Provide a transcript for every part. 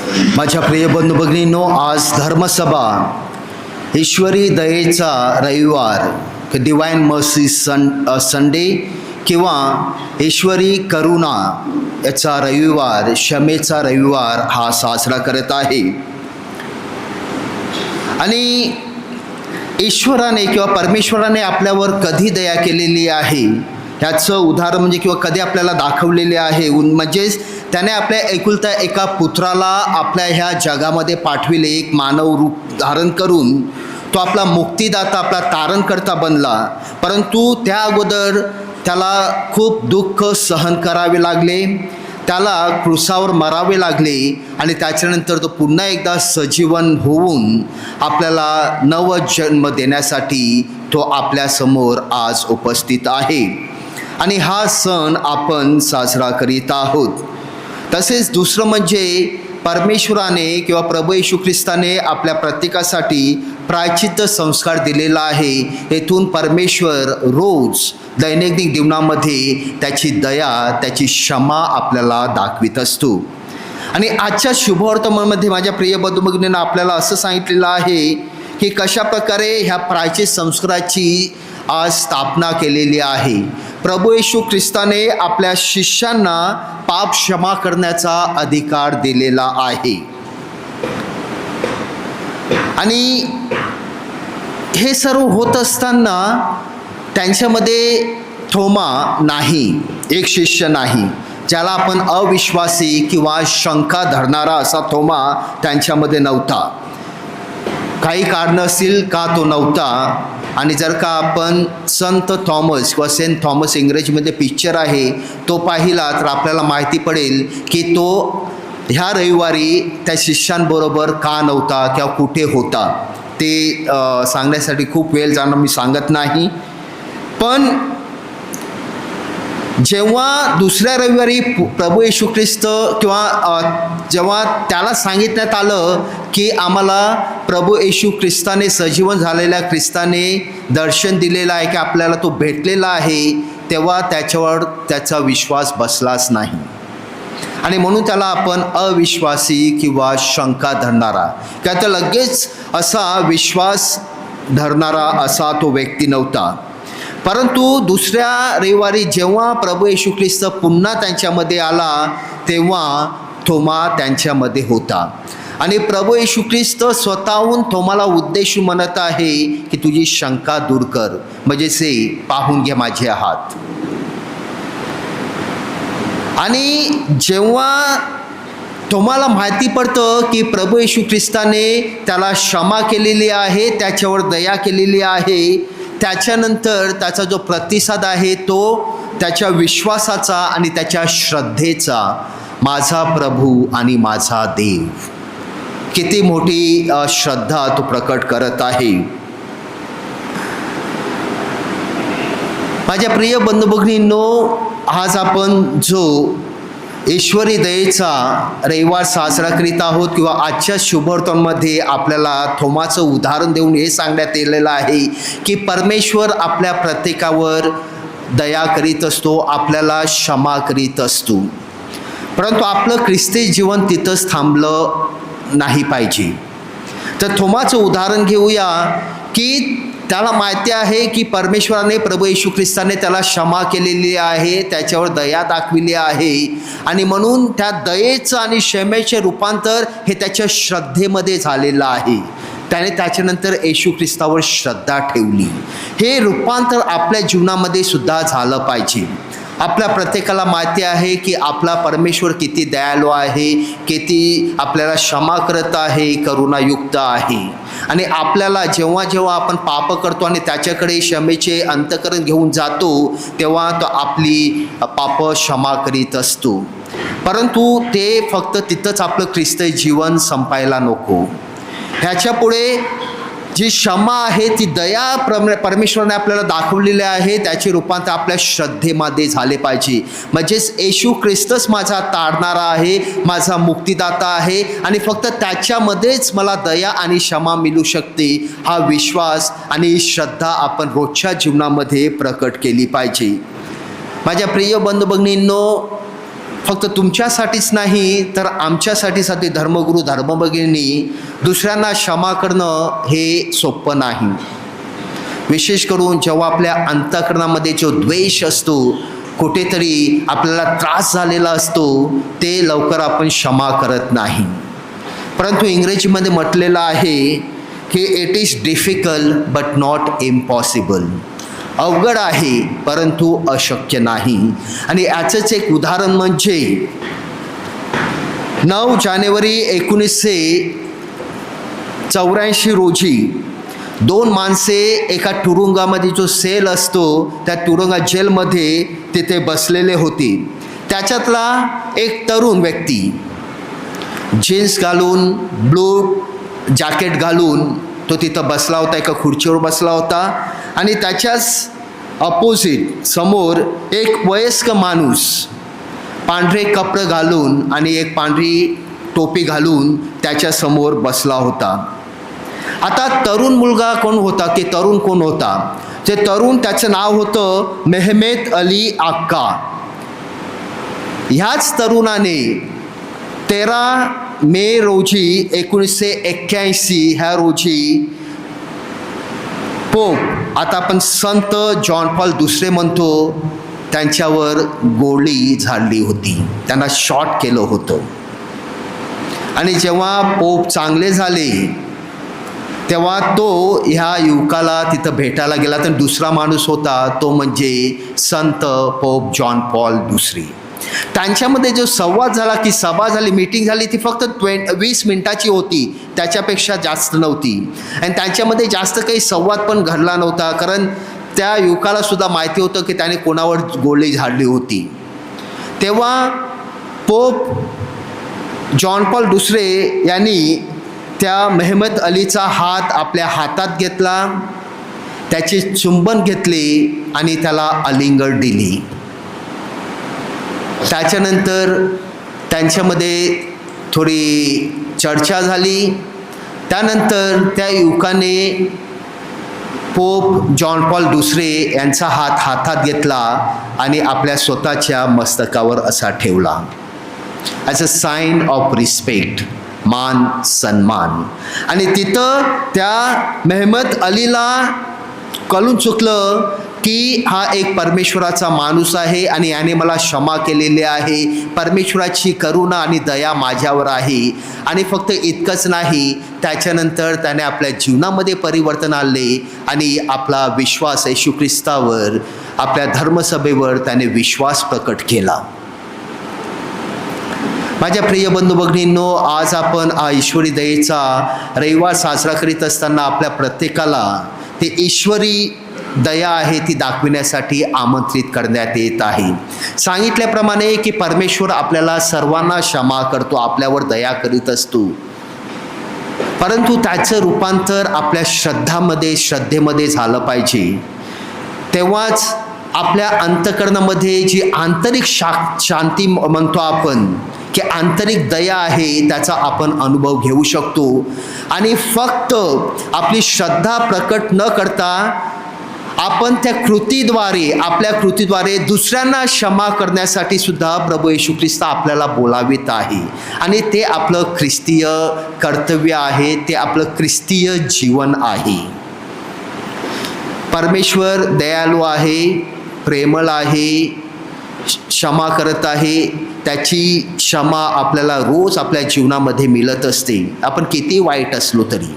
माझ्या प्रिय बंधू भगिनींनो, आज धर्मसभा ईश्वरी दयेचा रविवार डिवाइन मर्सी संडे किंवा ईश्वरी करुणा याचा रविवार, क्षमेचा रविवार हा साजरा करत आहे. आणि ईश्वराने किंवा परमेश्वराने आपल्यावर कधी दया केलेली आहे ह्याचं उदाहरण म्हणजे किंवा कधी आपल्याला दाखवलेले आहे. म्हणजेच त्याने आपल्या एकुलता एका पुत्राला आपल्या ह्या जगामध्ये पाठविले, एक मानव रूप धारण करून तो आपला मुक्तिदाता, आपला तारणकर्ता बनला. परंतु त्या अगोदर त्याला खूप दुःख सहन करावे लागले, त्याला क्रूसावर मरावे लागले आणि त्याच्यानंतर तो पुन्हा एकदा सजीवन होऊन आपल्याला नवजन्म देण्यासाठी तो आपल्यासमोर आज उपस्थित आहे. आणि हा सण आपण साजरा करीत आहोत. तसेच दुसरं म्हणजे परमेश्वराने किंवा प्रभू येशू ख्रिस्ताने आपल्या प्रत्येकासाठी प्रायश्चित्त संस्कार दिलेला आहे. येथून परमेश्वर रोज दैनंदिन जीवनामध्ये त्याची दया, त्याची क्षमा आपल्याला दाखवित असतो. आणि आजच्या शुभवर्तमानामध्ये माझ्या प्रिय बंधू भगिनींना आपल्याला असं सांगितलेलं आहे की कशा प्रकारे ह्या प्रायश्चित्त संस्काराची आज स्थापना केलेली आहे. प्रभू येशू ख्रिस्ताने आपल्या शिष्यांना पाप क्षमा करण्याचा अधिकार दिलेला आहे. आणि हे सर्व होत असताना त्यांच्यामध्ये थोमा नाही, एक शिष्य नाही, ज्याला आपण अविश्वासी किंवा शंका धरणारा असा थोमा त्यांच्यामध्ये नव्हता. काही कारणं असतील का तो नव्हता. आणि जर का आपण संत थॉमस किंवा सेंट थॉमस इंग्रजीमध्ये पिक्चर आहे तो पाहिला तर आपल्याला माहिती पडेल की तो ह्या रविवारी त्या शिष्यांबरोबर का नव्हता किंवा कुठे होता. ते सांगण्यासाठी खूप वेळ जाणं मी सांगत नाही. पण जेव्हा दुसऱ्या रविवारी प्रभू येशू ख्रिस्त किंवा जेव्हा त्याला सांगितण्यात आलं की आम्हाला प्रभू येशू ख्रिस्ताने, सजीवन झालेल्या ख्रिस्ताने दर्शन दिलेलं आहे की आपल्याला तो भेटलेला आहे, तेव्हा त्याच्यावर त्याचा विश्वास बसलाच नाही. आणि म्हणून त्याला आपण अविश्वासी किंवा शंका धरणारा किंवा तर लगेच असा विश्वास धरणारा असा तो व्यक्ती नव्हता. परंतु दुसऱ्या रविवारी जेव्हा प्रभू येशू ख्रिस्त पुन्हा त्यांच्यामध्ये आला तेव्हा थोमा त्यांच्यामध्ये होता. आणि प्रभू येशू ख्रिस्त स्वतःहून थोमाला उद्देशून म्हणत आहे की तुझी शंका दूर कर, म्हणजे से पाहून घे माझे हात. आणि जेव्हा थोमाला माहिती पडतं की प्रभू येशू ख्रिस्ताने त्याला क्षमा केलेली आहे, त्याच्यावर दया केलेली आहे, त्याच्यानंतर त्याचा जो प्रतिसाद आहे तो त्याच्या विश्वासाचा आणि त्याच्या श्रद्धेचा, माझा प्रभू आणि माझा देव. किती मोठी श्रद्धा तो प्रकट करत आहे. माझ्या प्रिय बंधू भगिनींनो, आज आपण जो ईश्वरी दयेचा रविवार साजरा करीत आहोत किंवा आजच्या शुभवर्तमानामध्ये आपल्याला थोमाचं उदाहरण देऊन हे सांगण्यात आलेलं आहे की परमेश्वर आपल्या प्रत्येकावर दया करीत असतो, आपल्याला क्षमा करीत असतो. परंतु आपलं ख्रिस्ती जीवन तिथंच थांबलं नाही पाहिजे. तर थोमाचं उदाहरण घेऊया की त्याला माहिती आहे की परमेश्वराने, प्रभू येशू ख्रिस्ताने त्याला क्षमा केलेली आहे, त्याच्यावर दया दाखविली आहे. आणि म्हणून त्या दयेचं आणि क्षमेचे रूपांतर हे त्याच्या श्रद्धेमध्ये झालेलं आहे. त्याने त्याच्यानंतर येशू ख्रिस्तावर श्रद्धा ठेवली. हे रूपांतर आपल्या जीवनामध्ये सुद्धा झालं पाहिजे. आपल्या प्रत्येकाला माहिती आहे की आपला परमेश्वर किती दयाळू आहे, किती आपल्याला क्षमा करत आहे, करुणायुक्त आहे. आणि आपल्याला जेव्हा जेव्हा आपण पाप करतो आणि त्याच्याकडे क्षमेचे अंतःकरण घेऊन जातो तेव्हा तो आपली पाप क्षमा करीत असतो. परंतु ते फक्त तिथंच आपलं ख्रिस्ती जीवन संपायला नको. ह्याच्या पुढे जी क्षमा आहे, ती दया परमेश्वराने आपल्याला दाखवलेली आहे, त्याचे रूपांतर आपल्या श्रद्धेमध्ये झाले पाहिजे. म्हणजेच येशू ख्रिस्तच माझा तारणारा आहे, माझा मुक्तिदाता आहे आणि फक्त त्याच्यामध्येच मला दया आणि क्षमा मिळू शकते. हा विश्वास आणि श्रद्धा आपण रोजच्या जीवनामध्ये प्रकट केली पाहिजे. माझ्या प्रिय बंधू भगिनींनो, फक्त तुमच्यासाठीच नाही तर आमच्यासाठी धर्मगुरू धर्मभगिनी दुसऱ्यांना क्षमा करणं हे सोपं नाही. विशेष करून जेव्हा आपल्या अंतःकरणामध्ये जो द्वेष असतो, कुठेतरी आपल्याला त्रास झालेला असतो, ते लवकर आपण क्षमा करत नाही. परंतु इंग्रजीमध्ये म्हटलेलं आहे की it is difficult but not impossible. अवघड आहे परंतु अशक्य नाही. आणि याचंच एक उदाहरण म्हणजे 9 जानेवारी 1984 रोजी 2 माणसे एका तुरुंगामध्ये, जो सेल असतो त्या तुरुंगात जेलमध्ये तिथे बसलेले होते. त्याच्यातला एक तरुण व्यक्ती जीन्स घालून, ब्लू जॅकेट घालून तो तिथं बसला होता, एका खुर्चीवर बसला होता. आणि त्याच्याच अपोजिट समोर एक वयस्क माणूस पांढरे कपडे घालून आणि एक पांढरी टोपी घालून त्याच्यासमोर बसला होता. आता तरुण मुलगा कोण होता, की तरुण कोण होता? ते तरुण, त्याचं नाव होतं मेहमेद अली आक्का. ह्याच तरुणाने 13 मे रोजी 1981 ह्या रोजी पोप, आता आपण संत जॉन पॉल दुसरे म्हणतो, त्यांच्यावर गोळी झाडली होती. त्यांना शॉट केलं होतं. आणि जेव्हा पोप चांगले झाले तेव्हा तो ह्या युवकाला तिथं भेटायला गेला. तर दुसरा माणूस होता तो म्हणजे संत पोप जॉन पॉल दुसरे. त्यांच्यामध्ये जो संवाद झाला, की सभा झाली, मीटिंग झाली, ती फक्त 20 मिनिटाची होती, त्याच्यापेक्षा जास्त नव्हती. आणि त्यांच्यामध्ये जास्त काही संवाद पण घडला नव्हता, कारण त्या युवकाला सुद्धा माहिती होतं की त्याने कोणावर गोळी झाडली होती. तेव्हा पोप जॉन पॉल दुसरे यांनी त्या मेहमेद अलीचा हात आपल्या हातात घेतला, त्याचे चुंबन घेतले आणि त्याला आलिंगन दिली. त्याच्यानंतर त्यांच्यामध्ये थोडी चर्चा झाली. त्यानंतर त्या युवकाने पोप जॉन पॉल दुसरे यांचा हात हातात घेतला आणि आपल्या स्वतःच्या मस्तकावर असा ठेवला, as a sign of respect, मान सन्मान. आणि तिथं त्या मेहमेद अलीला कळून चुकलं की हा एक परमेश्वराचा माणूस आहे आणि याने मला क्षमा केलेली आहे. परमेश्वराची करुणा आणि दया माझ्यावर आहे. आणि फक्त इतकंच नाही, त्याच्यानंतर त्याने आपल्या जीवनामध्ये परिवर्तन आणले आणि आपला विश्वास येशू ख्रिस्तावर, आपल्या धर्मसभेवर त्याने विश्वास प्रकट केला. माझ्या प्रिय बंधू भगिनींनो, आज आपण हा ईश्वरी दयेचा रविवार साजरा करीत असताना आपल्या प्रत्येकाला ते ईश्वरी दया आहे ती दाखविण्यासाठी आमंत्रित करण्यात येत आहे. सांगितल्याप्रमाणे की परमेश्वर आपल्याला सर्वांना क्षमा करतो, आपल्यावर दया करीत असतो. परंतु त्याचं रूपांतर आपल्या श्रद्धेमध्ये झालं पाहिजे. तेव्हाच आपल्या अंतःकरणामध्ये जी आंतरिक शांती म्हणतो आपण, की आंतरिक दया आहे, त्याचा आपण अनुभव घेऊ शकतो. आणि फक्त आपली श्रद्धा प्रकट न करता आपण त्या आपल्या कृतीद्वारे दुसऱ्यांना क्षमा करण्यासाठी सुद्धा प्रभू येशू ख्रिस्त आपल्याला बोलावित आहे. आणि ते आपलं ख्रिस्तीय कर्तव्य आहे, ते आपलं ख्रिस्तीय जीवन आहे. परमेश्वर दयाळू आहे, प्रेमळ आहे, क्षमा करत आहे. त्याची क्षमा आपल्याला रोज आपल्या जीवनामध्ये मिळत असते. आपण किती वाईट असलो तरी,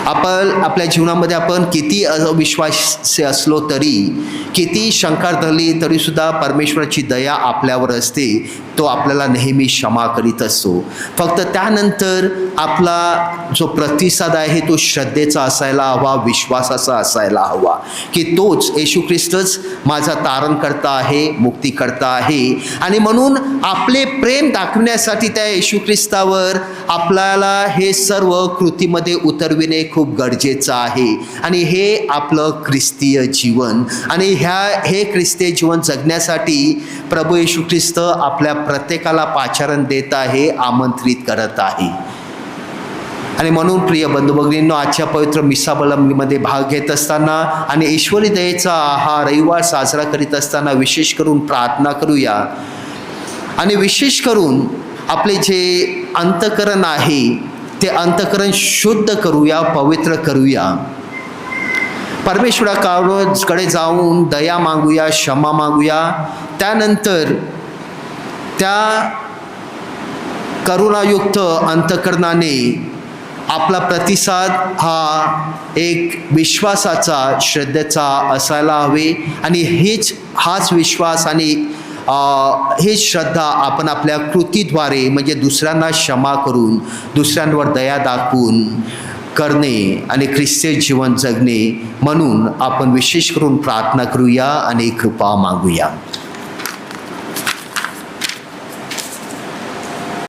आपल्या जीवनामध्ये आपण किती अविश्वासी असलो तरी, किती शंका धरली तरीसुद्धा परमेश्वराची दया आपल्यावर असते. तो आपल्याला नेहमी क्षमा करीत असतो. फक्त त्यानंतर आपला जो प्रतिसाद आहे तो श्रद्धेचा असायला हवा, विश्वासाचा असायला हवा, की तोच येशू ख्रिस्तच माझा तारणकर्ता आहे, मुक्तीकर्ता आहे. आणि म्हणून आपले प्रेम दाखवण्यासाठी त्या येशू ख्रिस्तावर आपल्याला हे सर्व कृतीमध्ये उतरविणे खूप गरजेचं आहे. आणि हे आपलं ख्रिस्तीय जीवन, आणि हे ख्रिस्तीय जीवन जगण्यासाठी प्रभू येशू ख्रिस्त आपल्या प्रत्येकाला पाचारण देत आहे, आमंत्रित करत आहे. आणि म्हणून प्रिय बंधू भगिनींनो, आजच्या पवित्र मिसाबलंबीमध्ये भाग घेत असताना आणि ईश्वरी दयेचा हा रविवार साजरा करीत असताना विशेष करून प्रार्थना करूया आणि विशेष करून आपले जे अंतःकरण आहे ते अंतःकरण शुद्ध करूया, पवित्र करूया. परमेश्वराकडे जाऊन दया मागूया, क्षमा मागूया. त्यानंतर त्या करुणायुक्त अंतःकरणाने आपला प्रतिसाद हा एक विश्वासाचा, श्रद्धेचा असायला हवे. आणि हाच विश्वास आणि ही श्रद्धा आपण आपल्या कृतीद्वारे म्हणजे दुसऱ्यांना क्षमा करून, दुसऱ्यांवर दया दाखवून करणे आणि ख्रिस्ती जीवन जगणे. म्हणून आपण विशेष करून प्रार्थना करूया आणि कृपा मागूया.